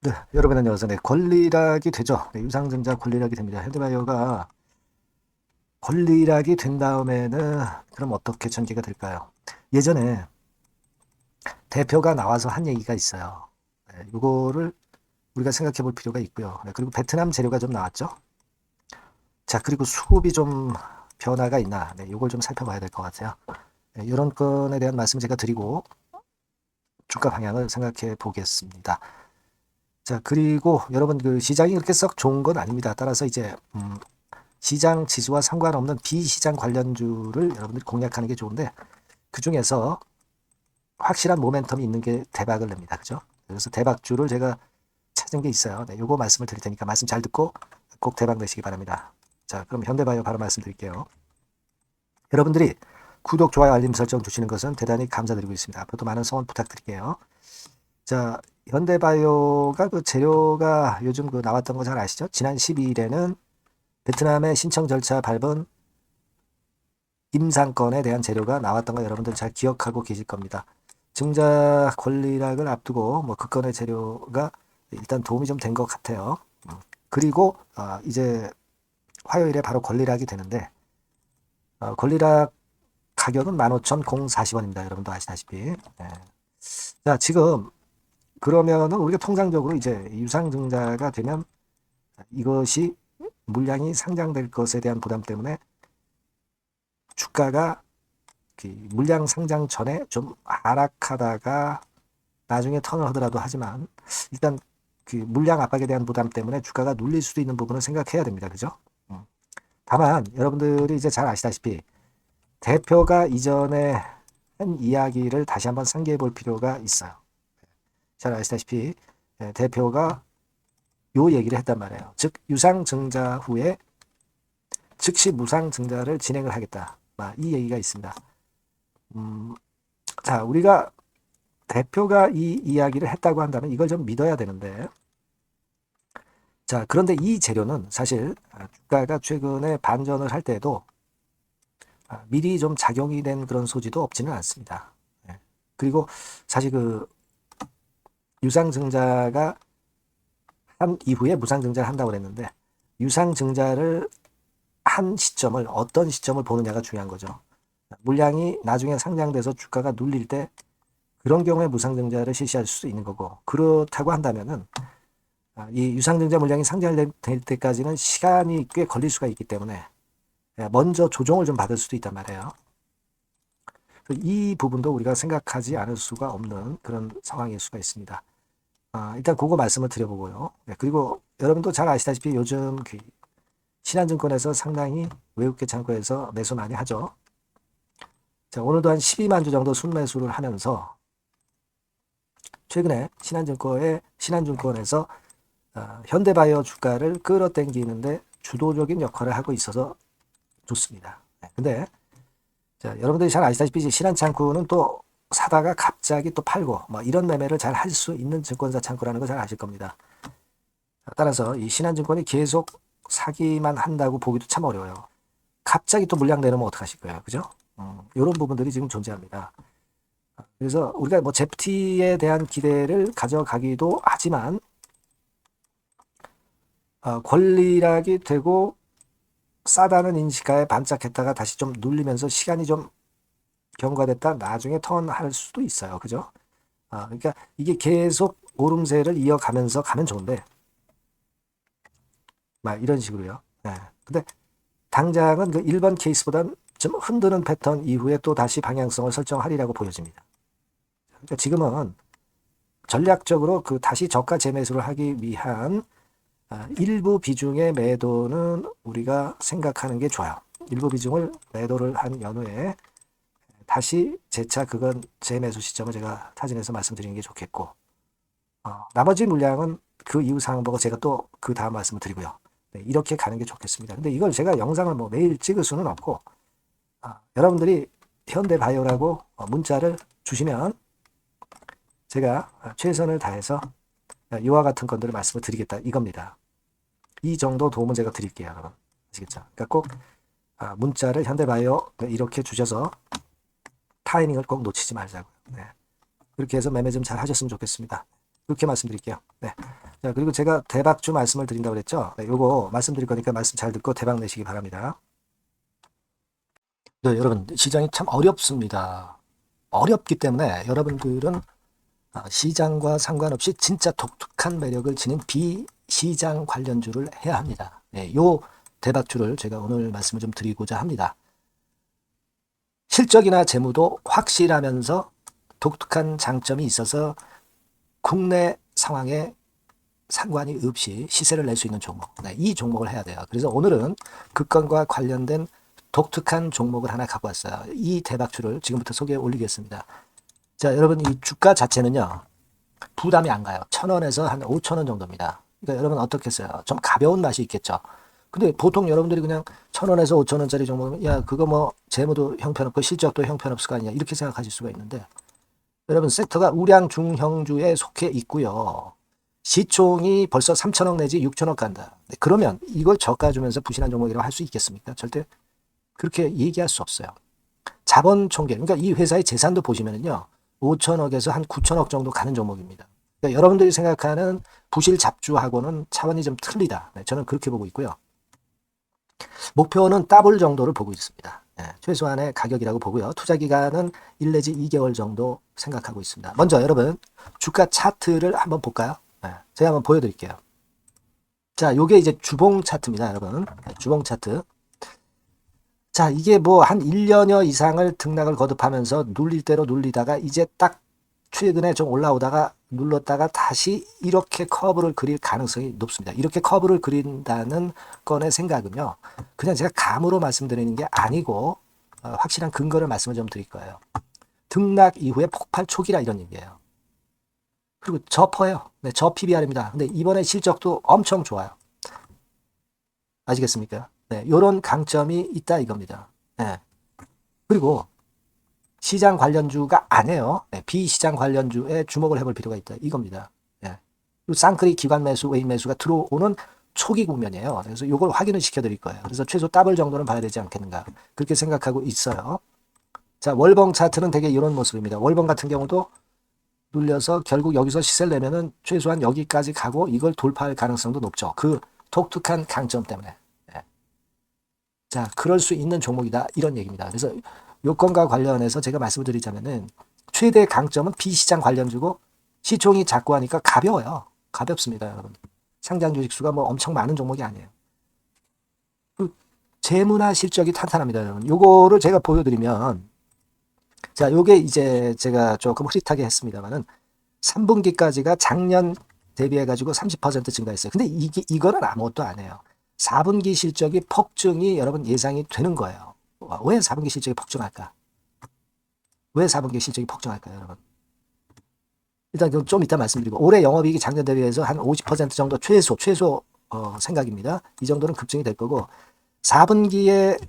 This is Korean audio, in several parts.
네, 여러분 안녕하세요. 네, 권리락이 되죠. 네, 유상증자 권리락이 됩니다. 현대바이오가 권리락이 된 다음에는 그럼 어떻게 전개가 될까요? 예전에 대표가 나와서 한 얘기가 있어요. 네, 이거를 우리가 생각해 볼 필요가 있고요. 네, 그리고 베트남 재료가 좀 나왔죠. 자, 그리고 수급이 좀 변화가 있나? 네, 이걸 좀 살펴봐야 될 것 같아요. 네, 이런 건에 대한 말씀 제가 드리고 주가 방향을 생각해 보겠습니다. 자, 그리고 여러분 그 시장이 그렇게 썩 좋은 건 아닙니다. 따라서 이제 시장 지수와 상관없는 비시장 관련주를 여러분들이 공략하는 게 좋은데 그 중에서 확실한 모멘텀이 있는 게 대박을 냅니다. 그죠? 그래서 대박주를 제가 찾은 게 있어요. 네, 요거 말씀을 드릴 테니까 말씀 잘 듣고 꼭 대박 내시기 바랍니다. 자, 그럼 현대바이오 바로 말씀드릴게요. 여러분들이 구독, 좋아요, 알림 설정 주시는 것은 대단히 감사드리고 있습니다. 앞으로도 많은 성원 부탁드릴게요. 자, 현대바이오가 그 재료가 요즘 그 나왔던 거 잘 아시죠? 지난 12일에는 베트남의 신청 절차 밟은 임상권에 대한 재료가 나왔던 거 여러분들 잘 기억하고 계실 겁니다. 증자 권리락을 앞두고 뭐 그 건의 재료가 일단 도움이 좀 된 것 같아요. 그리고 이제 화요일에 바로 권리락이 되는데 권리락 가격은 15,040원입니다. 여러분도 아시다시피. 네. 자, 지금 그러면은 우리가 통상적으로 이제 유상증자가 되면 이것이 물량이 상장될 것에 대한 부담 때문에 주가가 물량 상장 전에 좀 하락하다가 나중에 턴을 하더라도 하지만 일단 그 물량 압박에 대한 부담 때문에 주가가 눌릴 수도 있는 부분을 생각해야 됩니다. 그죠? 다만 여러분들이 이제 잘 아시다시피 대표가 이전에 한 이야기를 다시 한번 상기해 볼 필요가 있어요. 잘 아시다시피 대표가 요 얘기를 했단 말이에요. 즉 유상증자 후에 즉시 무상증자를 진행을 하겠다. 이 얘기가 있습니다. 자, 우리가 대표가 이 이야기를 했다고 한다면 이걸 좀 믿어야 되는데, 자, 그런데 이 재료는 사실 주가가 최근에 반전을 할 때에도 미리 좀 작용이 된 그런 소지도 없지는 않습니다. 예. 그리고 사실 그 유상증자가 한 이후에 무상증자를 한다고 그랬는데, 유상증자를 한 시점을 어떤 시점을 보느냐가 중요한 거죠. 물량이 나중에 상장돼서 주가가 눌릴 때 그런 경우에 무상증자를 실시할 수 있는 거고, 그렇다고 한다면은 이 유상증자 물량이 상장될 때까지는 시간이 꽤 걸릴 수가 있기 때문에 먼저 조정을 좀 받을 수도 있단 말이에요. 이 부분도 우리가 생각하지 않을 수가 없는 그런 상황일 수가 있습니다. 일단 그거 말씀을 드려보고요. 그리고 여러분도 잘 아시다시피 요즘 그 신한증권에서 상당히 외국계 창구에서 매수 많이 하죠. 자, 오늘도 한 12만 주 정도 순매수를 하면서 최근에 신한증권에서 현대바이오 주가를 끌어당기는데 주도적인 역할을 하고 있어서 좋습니다. 근데 자, 여러분들이 잘 아시다시피 신한창구는 또 사다가 갑자기 또 팔고 뭐 이런 매매를 잘 할 수 있는 증권사 창구라는 거 잘 아실 겁니다. 따라서 이 신한증권이 계속 사기만 한다고 보기도 참 어려워요. 갑자기 또 물량 내놓으면 어떡하실 거예요. 그죠? 이런 부분들이 지금 존재합니다. 그래서 우리가 뭐 제프티에 대한 기대를 가져가기도 하지만 권리락이 되고 싸다는 인식하에 반짝했다가 다시 좀 눌리면서 시간이 좀 경과됐다 나중에 턴할 수도 있어요. 그죠? 그러니까 이게 계속 오름세를 이어가면서 가면 좋은데 막 이런 식으로요. 네. 근데 당장은 그 1번 케이스보단 좀 흔드는 패턴 이후에 또 다시 방향성을 설정하리라고 보여집니다. 그러니까 지금은 전략적으로 그 다시 저가 재매수를 하기 위한 일부 비중의 매도는 우리가 생각하는 게 좋아요. 일부 비중을 매도를 한 연후에 다시 재차 그건 재매수 시점을 제가 타진해서 말씀드리는 게 좋겠고 나머지 물량은 그 이후 상황 보고 제가 또 그 다음 말씀을 드리고요. 네, 이렇게 가는 게 좋겠습니다. 근데 이걸 제가 영상을 뭐 매일 찍을 수는 없고 여러분들이 현대바이오라고 문자를 주시면 제가 최선을 다해서 이와 같은 건들을 말씀을 드리겠다 이겁니다. 이 정도 도움은 제가 드릴게요. 여러분. 아시겠죠? 그러니까 꼭 문자를 현대바이오 이렇게 주셔서 타이밍을 꼭 놓치지 말자고요. 네. 그렇게 해서 매매 좀 잘 하셨으면 좋겠습니다. 그렇게 말씀드릴게요. 네. 자, 그리고 제가 대박주 말씀을 드린다고 그랬죠? 네, 요거 말씀드릴 거니까 말씀 잘 듣고 대박 내시기 바랍니다. 네, 여러분, 시장이 참 어렵습니다. 어렵기 때문에 여러분들은 시장과 상관없이 진짜 독특한 매력을 지닌 비시장 관련주를 해야 합니다. 네, 요 대박주를 제가 오늘 말씀을 좀 드리고자 합니다. 실적이나 재무도 확실하면서 독특한 장점이 있어서 국내 상황에 상관이 없이 시세를 낼 수 있는 종목. 네, 이 종목을 해야 돼요. 그래서 오늘은 그 건과 관련된 독특한 종목을 하나 갖고 왔어요. 이 대박주를 지금부터 소개해 올리겠습니다. 자, 여러분, 이 주가 자체는요, 부담이 안 가요. 1,000원에서 한 5,000원 정도입니다. 그러니까 여러분 어떻겠어요? 좀 가벼운 맛이 있겠죠. 근데 보통 여러분들이 그냥 1,000원에서 5,000원짜리 종목이면, 야, 그거 뭐, 재무도 형편없고 실적도 형편없을 거 아니냐. 이렇게 생각하실 수가 있는데, 여러분, 섹터가 우량 중형주에 속해 있고요. 시총이 벌써 3천억 내지 6천억 간다. 네, 그러면 이걸 저가 주면서 부실한 종목이라고 할 수 있겠습니까? 절대 그렇게 얘기할 수 없어요. 자본 총계, 그러니까 이 회사의 재산도 보시면은요, 5천억에서 한 9천억 정도 가는 종목입니다. 그러니까 여러분들이 생각하는 부실 잡주하고는 차원이 좀 틀리다. 네, 저는 그렇게 보고 있고요. 목표는 더블 정도를 보고 있습니다. 네, 최소한의 가격이라고 보고요. 투자 기간은 1 내지 2개월 정도 생각하고 있습니다. 먼저 여러분 주가 차트를 한번 볼까요? 네, 제가 한번 보여드릴게요. 자, 요게 이제 주봉 차트입니다, 여러분. 네, 주봉 차트. 자, 이게 뭐 한 1년여 이상을 등락을 거듭하면서 눌릴 대로 눌리다가 이제 딱 최근에 좀 올라오다가 눌렀다가 다시 이렇게 커브를 그릴 가능성이 높습니다. 이렇게 커브를 그린다는 건의 생각은요, 그냥 제가 감으로 말씀드리는 게 아니고 확실한 근거를 말씀을 좀 드릴 거예요. 등락 이후에 폭발 초기라 이런 얘기예요. 그리고 저퍼예요. 네, 저 PBR입니다. 근데 이번에 실적도 엄청 좋아요. 아시겠습니까? 네, 요런 강점이 있다 이겁니다. 네. 그리고 시장 관련주가 아니에요. 네, 비시장 관련주에 주목을 해볼 필요가 있다 이겁니다. 네. 쌍끌이 기관 매수, 외인 매수가 들어오는 초기 국면이에요. 그래서 이걸 확인을 시켜드릴 거예요. 그래서 최소 더블 정도는 봐야 되지 않겠는가 그렇게 생각하고 있어요. 자, 월봉 차트는 되게 이런 모습입니다. 월봉 같은 경우도 눌려서 결국 여기서 시세를 내면은 최소한 여기까지 가고 이걸 돌파할 가능성도 높죠. 그 독특한 강점 때문에. 네. 자, 그럴 수 있는 종목이다 이런 얘기입니다. 그래서 요건과 관련해서 제가 말씀을 드리자면은 최대 강점은 비시장 관련주고 시총이 작고 하니까 가벼워요. 가볍습니다, 여러분. 상장 주식 수가 뭐 엄청 많은 종목이 아니에요. 재무나 실적이 탄탄합니다, 여러분. 요거를 제가 보여드리면, 자, 요게 이제 제가 조금 흐릿하게 했습니다만은 3분기까지가 작년 대비해가지고 30% 증가했어요. 근데 이거는 아무것도 안 해요. 4분기 실적이 폭증이 여러분 예상이 되는 거예요. 왜 4분기 실적이 폭증할까? 왜 4분기 실적이 폭증할까요, 여러분? 일단 좀 이따 말씀드리고 올해 영업이익이 작년 대비해서 한 50% 정도 최소 생각입니다. 이 정도는 급증이 될 거고 4분기에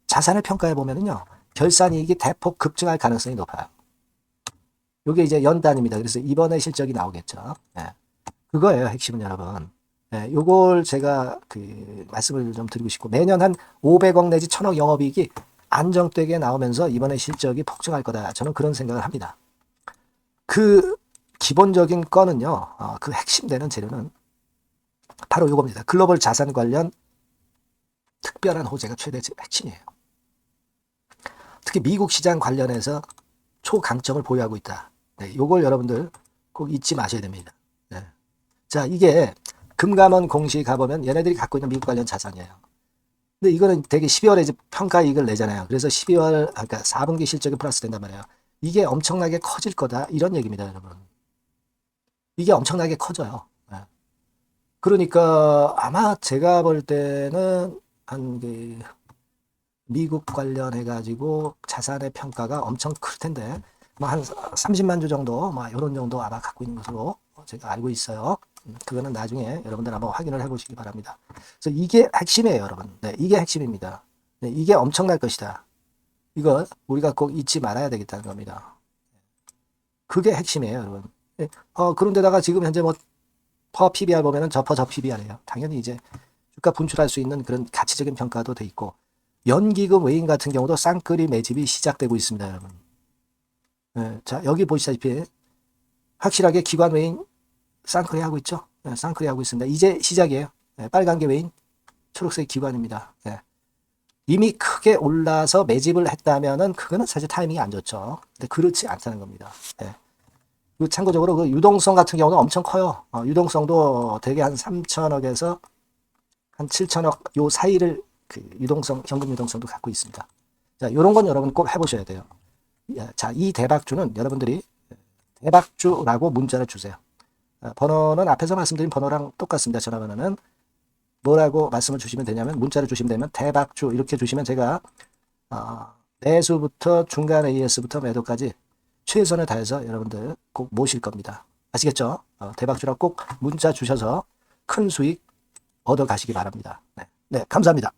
자산을 평가해 보면은요. 결산이익이 대폭 급증할 가능성이 높아요. 이게 이제 연단입니다. 그래서 이번에 실적이 나오겠죠. 네. 그거예요, 핵심은 여러분. 네, 요걸 제가 말씀을 좀 드리고 싶고 매년 한 500억 내지 1000억 영업이익이 안정되게 나오면서 이번에 실적이 폭증할 거다. 저는 그런 생각을 합니다. 그 기본적인 건은요. 그 핵심되는 재료는 바로 요겁니다. 글로벌 자산 관련 특별한 호재가 최대 핵심이에요. 특히 미국 시장 관련해서 초강점을 보유하고 있다. 네, 요걸 여러분들 꼭 잊지 마셔야 됩니다. 네. 자, 이게 금감원 공시 가보면 얘네들이 갖고 있는 미국 관련 자산이에요. 근데 이거는 되게 12월에 이제 평가이익을 내잖아요. 그래서 12월, 그러니까 4분기 실적이 플러스 된단 말이에요. 이게 엄청나게 커질 거다. 이런 얘기입니다, 여러분. 이게 엄청나게 커져요. 네. 그러니까 아마 제가 볼 때는 한 미국 관련해가지고 자산의 평가가 엄청 클 텐데, 뭐 한 30만 주 정도, 뭐 이런 정도 아마 갖고 있는 것으로 제가 알고 있어요. 그거는 나중에 여러분들 한번 확인을 해보시기 바랍니다. 그래서 이게 핵심이에요, 여러분. 네, 이게 핵심입니다. 네, 이게 엄청날 것이다. 이거 우리가 꼭 잊지 말아야 되겠다는 겁니다. 그게 핵심이에요, 여러분. 네, 그런데다가 지금 현재 뭐 퍼 PBR 보면은 저 PBR이에요. 당연히 이제 주가 분출할 수 있는 그런 가치적인 평가도 돼 있고 연기금 외인 같은 경우도 쌍끌이 매집이 시작되고 있습니다, 여러분. 네, 자, 여기 보시다시피 확실하게 기관 외인 쌍끌이 하고 있죠. 쌍크리 하고 있습니다. 이제 시작이에요. 빨간 게 웨인, 초록색 기관입니다. 이미 크게 올라서 매집을 했다면은 그거는 사실 타이밍이 안 좋죠. 근데 그렇지 않다는 겁니다. 그리고 참고적으로 그 유동성 같은 경우는 엄청 커요. 유동성도 대개 한 3천억에서 한 7천억 요 사이를 그 유동성, 현금 유동성도 갖고 있습니다. 자, 요런 건 여러분 꼭 해보셔야 돼요. 자, 이 대박주는 여러분들이 대박주라고 문자를 주세요. 번호는 앞에서 말씀드린 번호랑 똑같습니다. 전화번호는 뭐라고 말씀을 주시면 되냐면 문자를 주시면 되면 대박주 이렇게 주시면 제가 매수부터 중간 AS부터 매도까지 최선을 다해서 여러분들 꼭 모실 겁니다. 아시겠죠? 대박주라고 꼭 문자 주셔서 큰 수익 얻어 가시기 바랍니다. 네, 감사합니다.